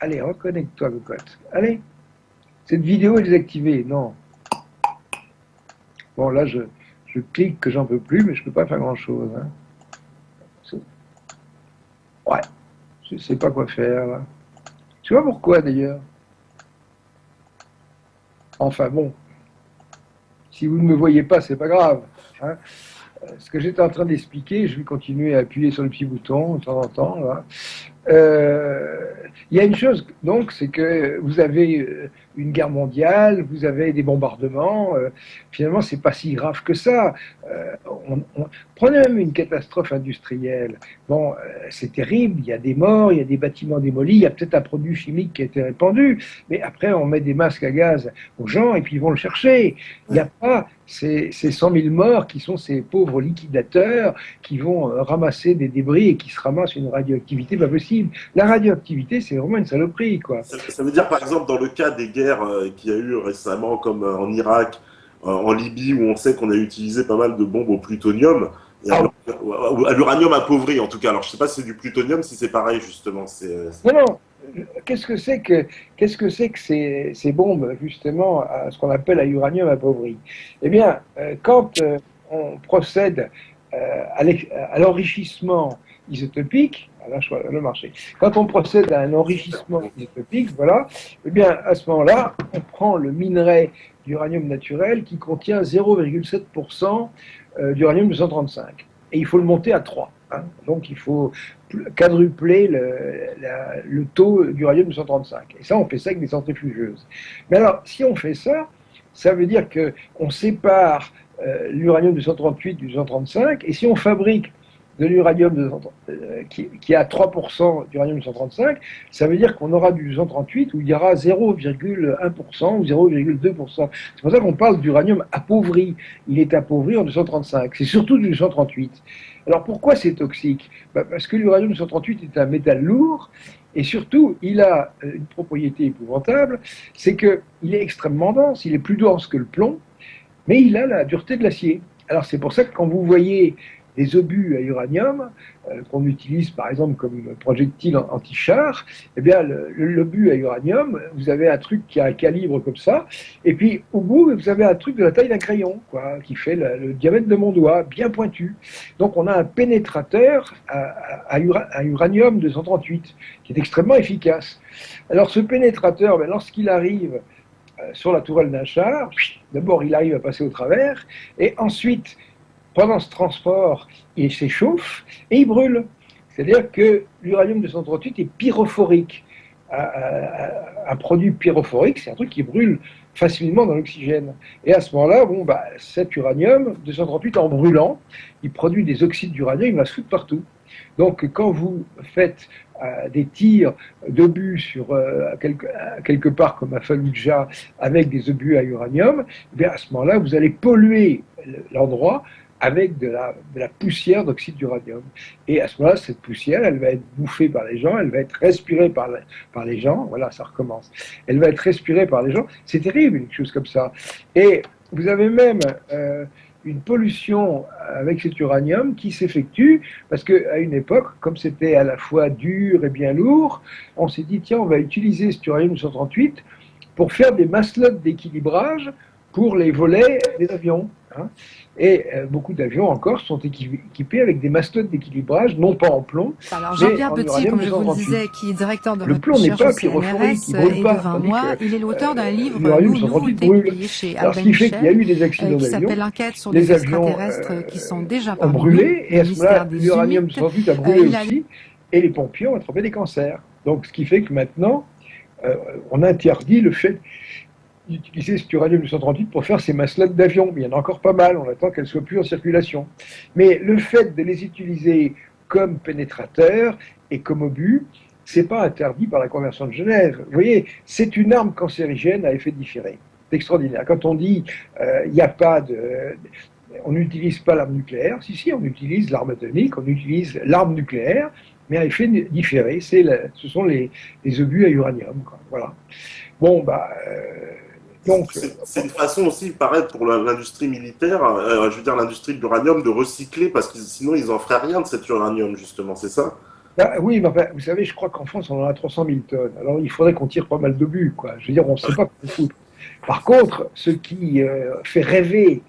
Allez, reconnecte-toi, cocotte. Allez. Cette vidéo est désactivée. Non. Bon, là, je clique que j'en peux plus, mais je ne peux pas faire grand-chose. Hein. Ouais. Je ne sais pas quoi faire, là. Je sais pas pourquoi, d'ailleurs. Enfin, bon. Si vous ne me voyez pas, c'est pas grave. Hein. Ce que j'étais en train d'expliquer, je vais continuer à appuyer sur le petit bouton de temps en temps. Là. Il y a une chose, donc, c'est que vous avez une guerre mondiale, vous avez des bombardements. Finalement, c'est pas si grave que ça. Prenez même une catastrophe industrielle. Bon, c'est terrible. Il y a des morts, il y a des bâtiments démolis, il y a peut-être un produit chimique qui a été répandu. Mais après, on met des masques à gaz aux gens et puis ils vont le chercher. Il n'y a pas ces 100 000 morts qui sont ces pauvres liquidateurs qui vont ramasser des débris et qui se ramassent une radioactivité pas possible. La radioactivité, c'est vraiment une saloperie, quoi. Ça veut dire, par exemple, dans le cas des guerres qu'il y a eu récemment, comme en Irak, en Libye, où on sait qu'on a utilisé pas mal de bombes au plutonium, et à l'uranium appauvri, en tout cas. Alors, je ne sais pas si c'est du plutonium, si c'est pareil, justement. Non, non. Qu'est-ce que c'est que ces bombes, justement, à ce qu'on appelle à uranium appauvri? Eh bien, quand on procède à l'enrichissement isotopique, là, je vois le marché. Quand on procède à un enrichissement isotopique, voilà, eh bien, à ce moment-là, on prend le minerai d'uranium naturel qui contient 0,7% d'uranium-235. Et il faut le monter à 3. Hein. Donc, il faut quadrupler le taux d'uranium-235. Et ça, on fait ça avec des centrifugeuses. Mais alors, si on fait ça, ça veut dire qu'on sépare l'uranium-238 du 235, et si on fabrique de l'uranium qui a 3% d'uranium-235, ça veut dire qu'on aura du 238 où il y aura 0,1% ou 0,2%. C'est pour ça qu'on parle d'uranium appauvri. Il est appauvri en 235. C'est surtout du 238. Alors pourquoi c'est toxique? Parce que l'uranium-238 est un métal lourd et surtout il a une propriété épouvantable, c'est qu'il est extrêmement dense, il est plus dense que le plomb, mais il a la dureté de l'acier. Alors c'est pour ça que quand vous voyez des obus à uranium qu'on utilise par exemple comme projectile anti-char, eh bien l'obus à uranium, vous avez un truc qui a un calibre comme ça, et puis au bout vous avez un truc de la taille d'un crayon, quoi, qui fait le diamètre de mon doigt, bien pointu. Donc on a un pénétrateur à uranium 238 qui est extrêmement efficace. Alors ce pénétrateur, lorsqu'il arrive sur la tourelle d'un char, d'abord il arrive à passer au travers, et ensuite pendant ce transport, il s'échauffe et il brûle. C'est-à-dire que l'uranium-238 est pyrophorique. Un produit pyrophorique, c'est un truc qui brûle facilement dans l'oxygène. Et à ce moment-là, cet uranium-238, en brûlant, il produit des oxydes d'uranium, il va se foutre partout. Donc, quand vous faites des tirs d'obus sur quelque part comme à Fallujah avec des obus à uranium, à ce moment-là, vous allez polluer l'endroit avec de la poussière d'oxyde d'uranium. Et à ce moment-là, cette poussière, elle va être bouffée par les gens, elle va être respirée par les gens. Voilà, ça recommence. Elle va être respirée par les gens. C'est terrible, une chose comme ça. Et vous avez même une pollution avec cet uranium qui s'effectue parce qu'à une époque, comme c'était à la fois dur et bien lourd, on s'est dit, tiens, on va utiliser cet uranium-238 pour faire des maslottes d'équilibrage pour les volets des avions. Hein. Et beaucoup d'avions encore sont équipés avec des maslottes d'équilibrage, non pas en plomb. Alors Jean-Pierre Petit, comme je vous le disais, qui est directeur de recherche au CNRS et devant moi, il est l'auteur d'un livre nouveauté publié chez Albin Michel, qui s'appelle Enquête sur les extraterrestres qui sont déjà parmi brûlé, et à ce moment-là, l'uranium-238 a brûlé aussi, et les pompiers ont attrapé des cancers. Donc ce qui fait que maintenant, on interdit le fait d'utiliser cet uranium-238 pour faire ces maslottes d'avion. Mais il y en a encore pas mal, on attend qu'elles ne soient plus en circulation. Mais le fait de les utiliser comme pénétrateurs et comme obus, c'est pas interdit par la Convention de Genève. Vous voyez, c'est une arme cancérigène à effet différé. C'est extraordinaire. Quand on dit il n'y a pas de... On n'utilise pas l'arme nucléaire. Si, on utilise l'arme atomique, on utilise l'arme nucléaire, mais à effet différé. Ce sont les obus à uranium, quoi. Voilà. Bon, donc, c'est une façon aussi, pareil, pour l'industrie militaire, je veux dire l'industrie de l'uranium, de recycler, parce que sinon ils n'en feraient rien de cet uranium, justement, c'est ça? Oui, mais enfin, vous savez, je crois qu'en France, on en a 300 000 tonnes. Alors, il faudrait qu'on tire pas mal d'obus, quoi. Je veux dire, on ne sait pas quoi foutre. Par contre, ce qui fait rêver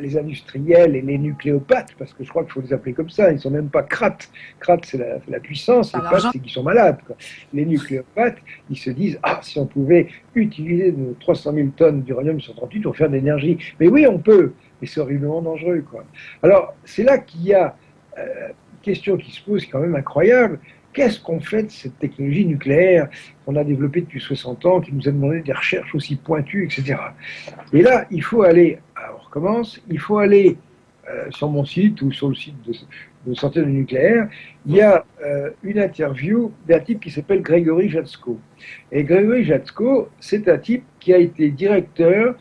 les industriels et les nucléopathes, parce que je crois qu'il faut les appeler comme ça, ils ne sont même pas crates. Crates, c'est la puissance, les pattes, c'est qu'ils sont malades, quoi. Les nucléopathes, ils se disent, si on pouvait utiliser nos 300 000 tonnes d'uranium-138 pour faire de l'énergie. Mais oui, on peut, mais c'est horriblement dangereux, quoi. Alors, c'est là qu'il y a une question qui se pose, quand même incroyable. Qu'est-ce qu'on fait de cette technologie nucléaire qu'on a développée depuis 60 ans, qui nous a demandé des recherches aussi pointues, etc. Et là, il faut aller, on recommence, il faut aller sur mon site ou sur le site de Santé du nucléaire, il y a une interview d'un type qui s'appelle Grégory Jaczko. Et Grégory Jaczko, c'est un type qui a été directeur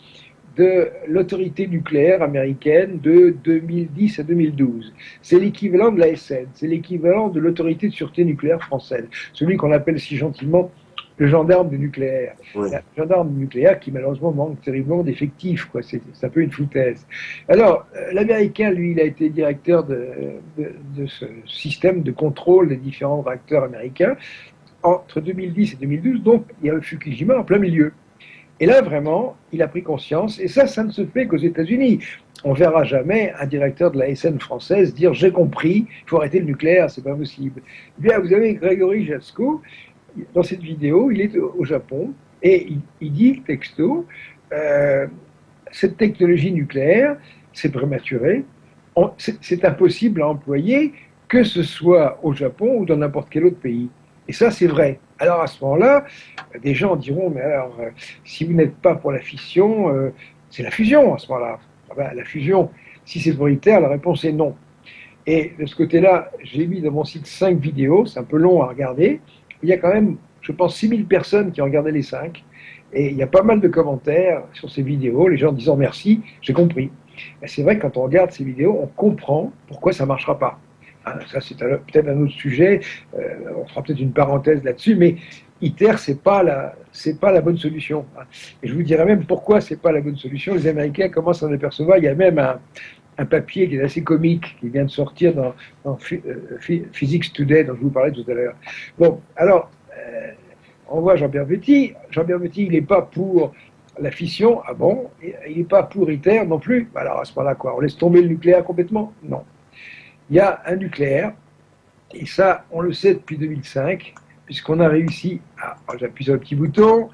de l'autorité nucléaire américaine de 2010 à 2012. C'est l'équivalent de la SN, c'est l'équivalent de l'autorité de sûreté nucléaire française, celui qu'on appelle si gentiment le gendarme du nucléaire. Oui. Le gendarme du nucléaire qui malheureusement manque terriblement d'effectifs, quoi. C'est un peu une foutaise. Alors, l'Américain, lui, il a été directeur de ce système de contrôle des différents réacteurs américains entre 2010 et 2012, donc il y a le Fukushima en plein milieu. Et là, vraiment, il a pris conscience, et ça ne se fait qu'aux États-Unis. On ne verra jamais un directeur de la SN française dire « j'ai compris, il faut arrêter le nucléaire, c'est pas possible ». Eh bien, vous avez Grégory Jaczko, dans cette vidéo, il est au Japon, et il dit, texto, cette technologie nucléaire, c'est prématuré, c'est impossible à employer, que ce soit au Japon ou dans n'importe quel autre pays. Et ça, c'est vrai. Alors à ce moment-là, des gens diront, mais alors, si vous n'êtes pas pour la fission, c'est la fusion à ce moment-là. La fusion, si c'est prioritaire, la réponse est non. Et de ce côté-là, j'ai mis dans mon site 5 vidéos, c'est un peu long à regarder. Il y a quand même, je pense, 6000 personnes qui ont regardé les 5. Et il y a pas mal de commentaires sur ces vidéos, les gens disant merci, j'ai compris. C'est vrai que quand on regarde ces vidéos, on comprend pourquoi ça ne marchera pas. Ça, c'est peut-être un autre sujet, on fera peut-être une parenthèse là-dessus, mais ITER, c'est pas la bonne solution. Et je vous dirais même pourquoi c'est pas la bonne solution. Les Américains commencent à en apercevoir. Il y a même un papier qui est assez comique, qui vient de sortir dans Physics Today, dont je vous parlais tout à l'heure. Bon, alors, on voit Jean-Pierre Petit. Jean-Pierre Petit, il n'est pas pour la fission. Ah bon? Il n'est pas pour ITER non plus. Alors, à ce moment-là, quoi? On laisse tomber le nucléaire complètement? Non. Il y a un nucléaire, et ça, on le sait depuis 2005, puisqu'on a réussi j'appuie sur le petit bouton,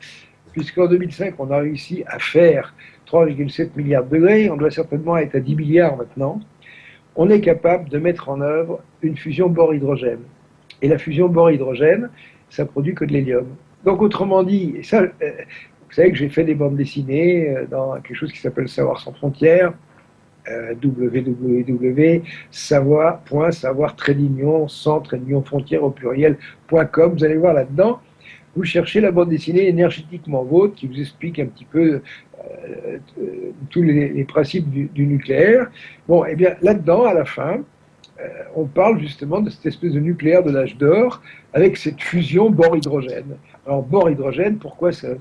puisqu'en 2005, on a réussi à faire 3,7 milliards de degrés, on doit certainement être à 10 milliards maintenant, on est capable de mettre en œuvre une fusion bore-hydrogène. Et la fusion bore-hydrogène, ça produit que de l'hélium. Donc, autrement dit, et ça, vous savez que j'ai fait des bandes dessinées dans quelque chose qui s'appelle Savoir sans frontières, www.savoir-sans-frontières au pluriel.com. Vous allez voir là-dedans, vous cherchez la bande dessinée énergétiquement vôtre qui vous explique un petit peu tous les principes du nucléaire. Bon, et bien là-dedans, à la fin, on parle justement de cette espèce de nucléaire de l'âge d'or avec cette fusion bore-hydrogène. Alors, bore-hydrogène, pourquoi ça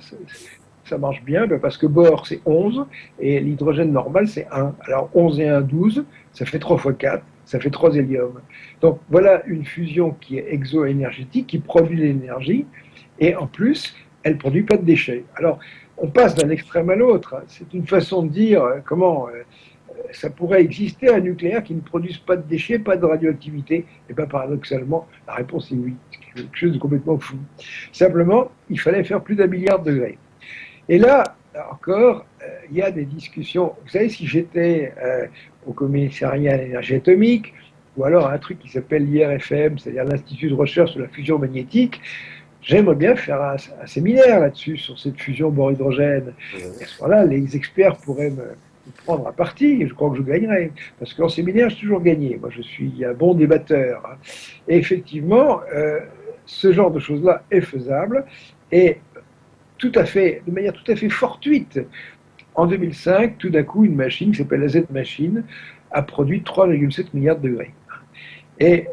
marche bien? Parce que bore, c'est 11, et l'hydrogène normal, c'est 1. Alors, 11 et 1, 12, ça fait 3 fois 4, ça fait 3 hélium. Donc, voilà une fusion qui est exo-énergétique, qui produit de l'énergie, et en plus, elle ne produit pas de déchets. Alors, on passe d'un extrême à l'autre. C'est une façon de dire comment ça pourrait exister un nucléaire qui ne produise pas de déchets, pas de radioactivité. Et bien, paradoxalement, la réponse est oui. C'est quelque chose de complètement fou. Simplement, il fallait faire plus d'1 milliard de degrés. Et là, encore, il y a des discussions. Vous savez, si j'étais au commissariat à l'énergie atomique, ou alors à un truc qui s'appelle l'IRFM, c'est-à-dire l'Institut de recherche sur la fusion magnétique, j'aimerais bien faire un séminaire là-dessus, sur cette fusion bore-hydrogène. Et à ce moment-là, les experts pourraient me prendre à partie, et je crois que je gagnerais. Parce qu'en séminaire, j'ai toujours gagné. Moi, je suis un bon débatteur. Et effectivement, ce genre de choses-là est faisable, et de manière tout à fait fortuite, en 2005, tout d'un coup, une machine qui s'appelle la Z-Machine a produit 3,7 milliards de degrés. Et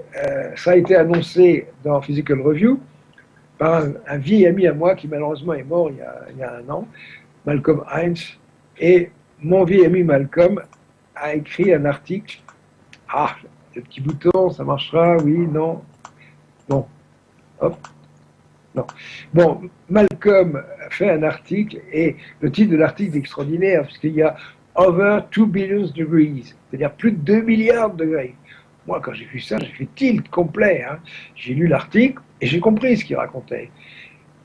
ça a été annoncé dans Physical Review par un vieil ami à moi qui malheureusement est mort il y a 1 an, Malcolm Hines. Et mon vieil ami Malcolm a écrit un article. Ah, le petit bouton, ça marchera, oui, non. Bon, hop, non. Bon, Malcolm a fait un article, et le titre de l'article est extraordinaire, puisqu'il y a over 2 billion degrees, c'est-à-dire plus de 2 milliards de degrés. Moi, quand j'ai vu ça, j'ai fait tilt complet. Hein. J'ai lu l'article et j'ai compris ce qu'il racontait.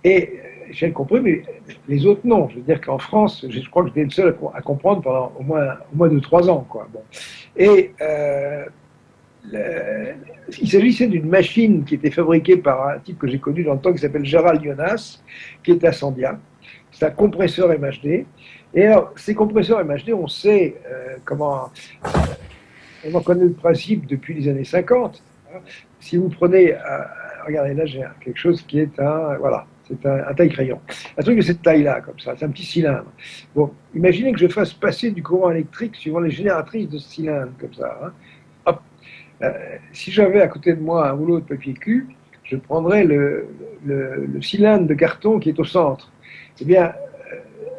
Et j'ai compris, mais les autres non. Je veux dire qu'en France, je crois que j'étais le seul à comprendre pendant au moins 2-3 ans. Quoi. Bon. Et il s'agissait d'une machine qui était fabriquée par un type que j'ai connu dans le temps qui s'appelle Gérald Jonas, qui est à Sandia. C'est un compresseur MHD. Et alors, ces compresseurs MHD, on sait comment... on en connaît le principe depuis les années 50. Si vous prenez... regardez, là, j'ai quelque chose qui est c'est un taille-crayon. Un truc de cette taille-là, comme ça, c'est un petit cylindre. Bon, imaginez que je fasse passer du courant électrique suivant les génératrices de ce cylindre, comme ça. Hein. Hop. Si j'avais à côté de moi un rouleau de papier cul, je prendrais le cylindre de carton qui est au centre. Eh bien,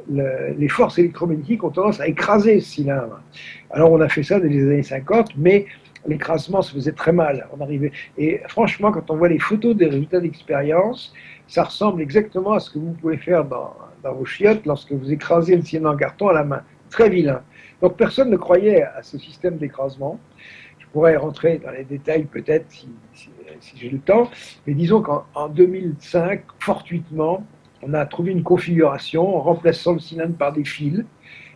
les forces électromagnétiques ont tendance à écraser ce cylindre. Alors on a fait ça dans les années 50, mais l'écrasement se faisait très mal. Et franchement, quand on voit les photos des résultats d'expérience, ça ressemble exactement à ce que vous pouvez faire dans vos chiottes lorsque vous écrasez le cylindre en carton à la main. Très vilain. Donc personne ne croyait à ce système d'écrasement. Je pourrais rentrer dans les détails peut-être si j'ai le temps, mais disons qu'en 2005, fortuitement, on a trouvé une configuration en remplaçant le cylindre par des fils.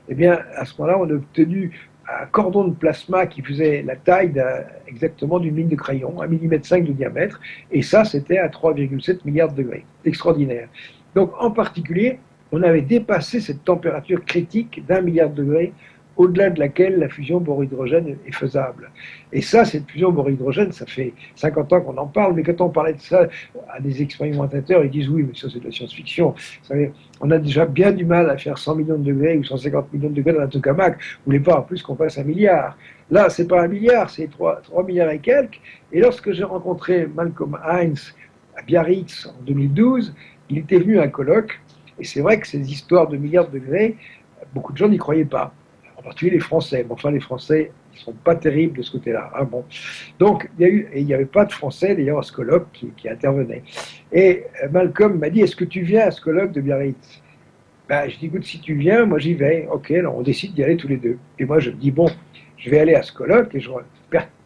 Eh bien, à ce moment-là, on a obtenu un cordon de plasma qui faisait la taille exactement d'une ligne de crayon, 1,5 mm de diamètre, et ça, c'était à 3,7 milliards de degrés. Extraordinaire. Donc, en particulier, on avait dépassé cette température critique d'1 milliard de degrés, au-delà de laquelle la fusion bore-hydrogène est faisable. Et ça, cette fusion bore-hydrogène, ça fait 50 ans qu'on en parle, mais quand on parlait de ça à des expérimentateurs, ils disent oui, mais ça c'est de la science-fiction. Vous savez, on a déjà bien du mal à faire 100 millions de degrés ou 150 millions de degrés dans un tokamak. Vous voulez pas en plus qu'on fasse 1 milliard. Là, c'est pas 1 milliard, c'est 3 milliards et quelques. Et lorsque j'ai rencontré Malcolm Hines à Biarritz en 2012, il était venu à un colloque, et c'est vrai que ces histoires de milliards de degrés, beaucoup de gens n'y croyaient pas. En particulier les Français. Mais enfin, les Français, ils ne sont pas terribles de ce côté-là. Hein, bon. Donc, il n'y avait pas de Français, d'ailleurs, à ce colloque qui intervenait. Et Malcolm m'a dit, est-ce que tu viens à ce colloque de Biarritz? Ben, je dis, écoute, si tu viens, moi j'y vais. Ok, alors on décide d'y aller tous les deux. Et moi, je me dis, bon, je vais aller à ce colloque et je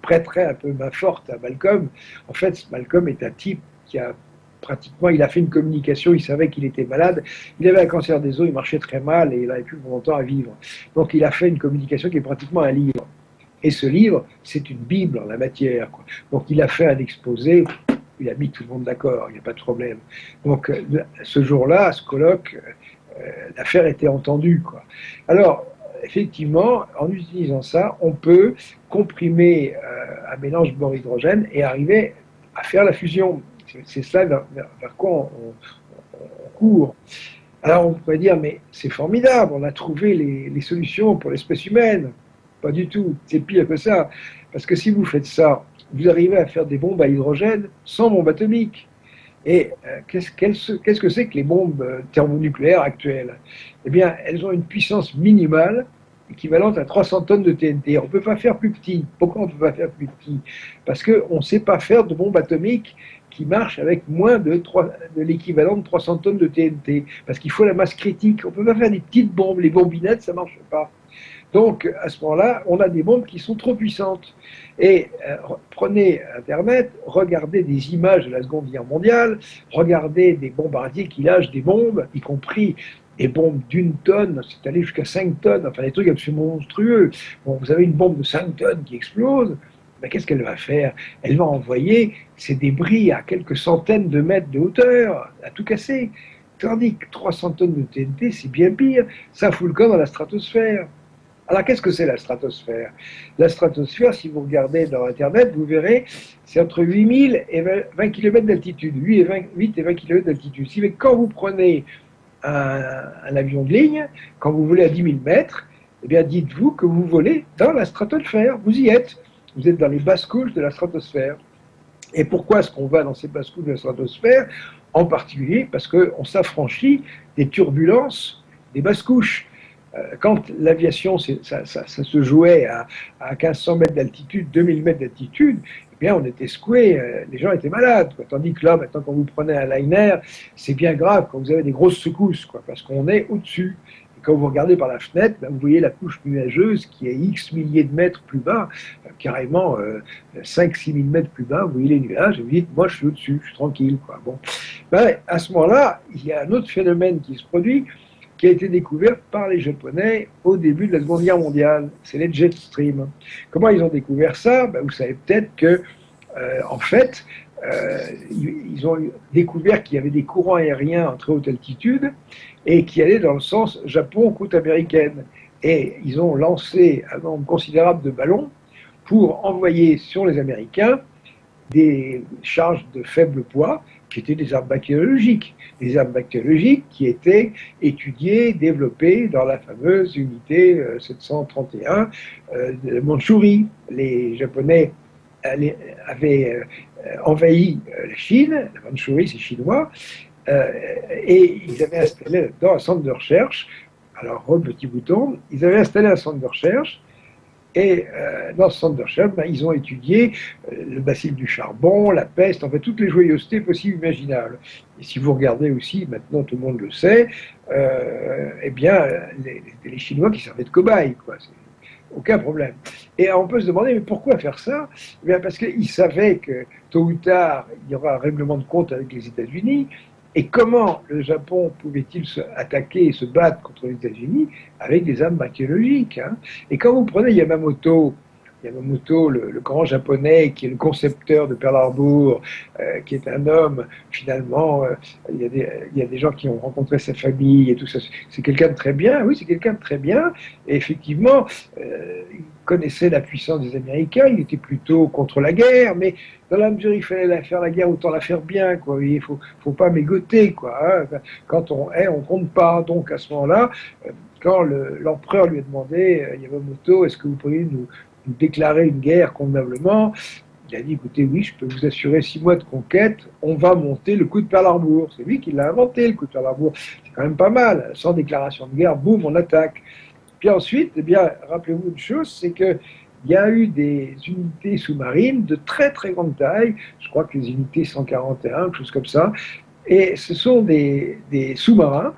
prêterai un peu main forte à Malcolm. En fait, Malcolm est un type qui a pratiquement, il a fait une communication, il savait qu'il était malade, il avait un cancer des os, il marchait très mal et il n'avait plus longtemps à vivre. Donc il a fait une communication qui est pratiquement un livre. Et ce livre, c'est une bible en la matière, quoi. Donc il a fait un exposé, il a mis tout le monde d'accord, il n'y a pas de problème. Donc ce jour-là, à ce colloque, l'affaire était entendue, quoi. Alors, effectivement, en utilisant ça, on peut comprimer un mélange bore-hydrogène et arriver à faire la fusion. C'est cela vers quoi on court. Alors on pourrait dire, mais c'est formidable, on a trouvé les solutions pour l'espèce humaine. Pas du tout, c'est pire que ça. Parce que si vous faites ça, vous arrivez à faire des bombes à hydrogène sans bombe atomique. Et qu'est-ce que c'est que les bombes thermonucléaires actuelles? Eh bien, elles ont une puissance minimale équivalente à 300 tonnes de TNT. On ne peut pas faire plus petit. Pourquoi on ne peut pas faire plus petit? Parce qu'on ne sait pas faire de bombes atomiques qui marchent avec moins de l'équivalent de 300 tonnes de TNT. Parce qu'il faut la masse critique. On ne peut pas faire des petites bombes. Les bombinettes, ça ne marche pas. Donc, à ce moment-là, on a des bombes qui sont trop puissantes. Et prenez Internet, regardez des images de la Seconde Guerre mondiale, regardez des bombardiers qui lâchent des bombes, y compris des bombes d'1 tonne, c'est allé jusqu'à 5 tonnes, enfin des trucs absolument monstrueux. Bon, vous avez une bombe de 5 tonnes qui explose, ben, qu'est-ce qu'elle va faire? Elle va envoyer ces débris à quelques centaines de mètres de hauteur, à tout casser. Tandis que 300 tonnes de TNT, c'est bien pire, ça fout le camp dans la stratosphère. Alors, qu'est-ce que c'est la stratosphère? La stratosphère, si vous regardez dans Internet, vous verrez, c'est entre 8000 et 20 km d'altitude, 8 et 20 km d'altitude. Si quand vous prenez un avion de ligne, quand vous volez à 10 000 mètres, eh bien, dites-vous que vous volez dans la stratosphère. Vous y êtes. Vous êtes dans les basses couches de la stratosphère. Et pourquoi est-ce qu'on va dans ces basses couches de la stratosphère? En particulier parce qu'on s'affranchit des turbulences des basses couches. Quand l'aviation, ça se jouait à 1500 mètres d'altitude, 2000 mètres d'altitude, eh bien, on était secoués, les gens étaient malades. Quoi. Tandis que là, maintenant, quand vous prenez un liner, c'est bien grave quand vous avez des grosses secousses, quoi, parce qu'on est au-dessus. Et quand vous regardez par la fenêtre, ben, vous voyez la couche nuageuse qui est X milliers de mètres plus bas, carrément 5-6 000 mètres plus bas, vous voyez les nuages, et vous dites, moi, je suis au-dessus, je suis tranquille. Quoi. Bon. Ben, à ce moment-là, il y a un autre phénomène qui se produit, qui a été découvert par les Japonais au début de la Seconde Guerre mondiale. C'est les jet streams. Comment ils ont découvert ça? Ben, vous savez peut-être que, en fait, ils ont découvert qu'il y avait des courants aériens en très haute altitude et qui allaient dans le sens Japon-côte américaine. Et ils ont lancé un nombre considérable de ballons pour envoyer sur les Américains des charges de faible poids qui étaient des armes bactériologiques. Des armes bactériologiques qui étaient étudiées, développées dans la fameuse unité 731 de Mandchourie. Les Japonais avaient envahi la Chine, la Mandchourie c'est chinois, et ils avaient installé là-dedans un centre de recherche. Alors, petit bouton, ils avaient installé un centre de recherche. Et dans ce centre de recherche, ben, ils ont étudié le bacille du charbon, la peste, en fait, toutes les joyeusetés possibles et imaginables. Et si vous regardez aussi, maintenant tout le monde le sait, eh bien, les Chinois qui servaient de cobayes, quoi. C'est aucun problème. Et on peut se demander, mais pourquoi faire ça? Eh bien, parce qu'ils savaient que tôt ou tard, il y aura un règlement de compte avec les États-Unis. Et comment le Japon pouvait-il attaquer et se battre contre les États-Unis avec des armes bactériologiques, hein? Et quand vous prenez Yamamoto, le grand japonais qui est le concepteur de Pearl Harbor, qui est un homme, finalement, il y a des gens qui ont rencontré sa famille et tout ça. C'est quelqu'un de très bien, oui, c'est quelqu'un de très bien. Et effectivement, il connaissait la puissance des Américains, il était plutôt contre la guerre, mais dans la mesure où il fallait faire la guerre, autant la faire bien, quoi. Il faut pas mégoter, quoi. Hein. Quand on hait, on compte pas. Donc à ce moment-là, quand l'empereur lui a demandé, Yamamoto, est-ce que vous pourriez nous déclarer une guerre convenablement? Il a dit, écoutez, oui, je peux vous assurer 6 mois de conquête, on va monter le coup de Pearl Harbor. C'est lui qui l'a inventé, le coup de Pearl Harbor. C'est quand même pas mal. Sans déclaration de guerre, boum, on attaque. Puis ensuite, eh bien, rappelez-vous une chose, c'est que il y a eu des unités sous-marines de très très grande taille, je crois que les unités 141, quelque chose comme ça, et ce sont des sous-marins.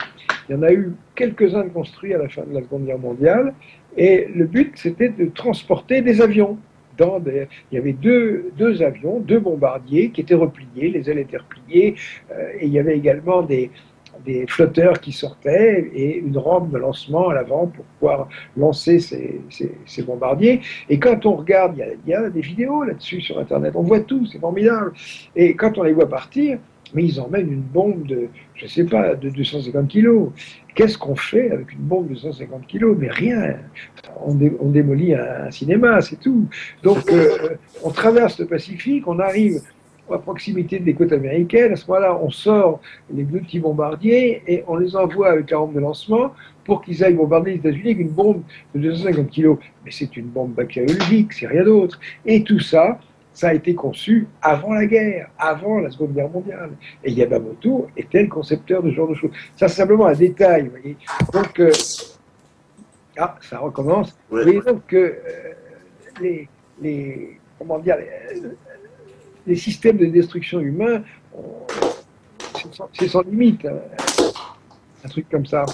Il y en a eu quelques-uns construits à la fin de la Seconde Guerre mondiale, et le but c'était de transporter des avions. Il y avait deux avions, 2 bombardiers qui étaient repliés, les ailes étaient repliées, et il y avait également des flotteurs qui sortaient et une rampe de lancement à l'avant pour pouvoir lancer ces bombardiers. Et quand on regarde, il y a des vidéos là-dessus sur Internet, on voit tout, c'est formidable. Et quand on les voit partir, mais ils emmènent une bombe de, je sais pas, de 250 kilos. Qu'est-ce qu'on fait avec une bombe de 150 kilos? Mais rien. On démolit un cinéma, c'est tout. Donc, on traverse le Pacifique, on arrive à proximité des côtes américaines. À ce moment-là, on sort les 2 petits bombardiers et on les envoie avec la rampe de lancement pour qu'ils aillent bombarder les États-Unis avec une bombe de 250 kilos. Mais c'est une bombe bactériologique, c'est rien d'autre. Et tout ça, ça a été conçu avant la guerre, avant la Seconde Guerre mondiale. Et Yamamoto était le concepteur de ce genre de choses. Ça, c'est simplement un détail, vous voyez. Donc, ça recommence. Ouais. Vous voyez donc que les systèmes de destruction humains, c'est sans limite, hein. Un truc comme ça.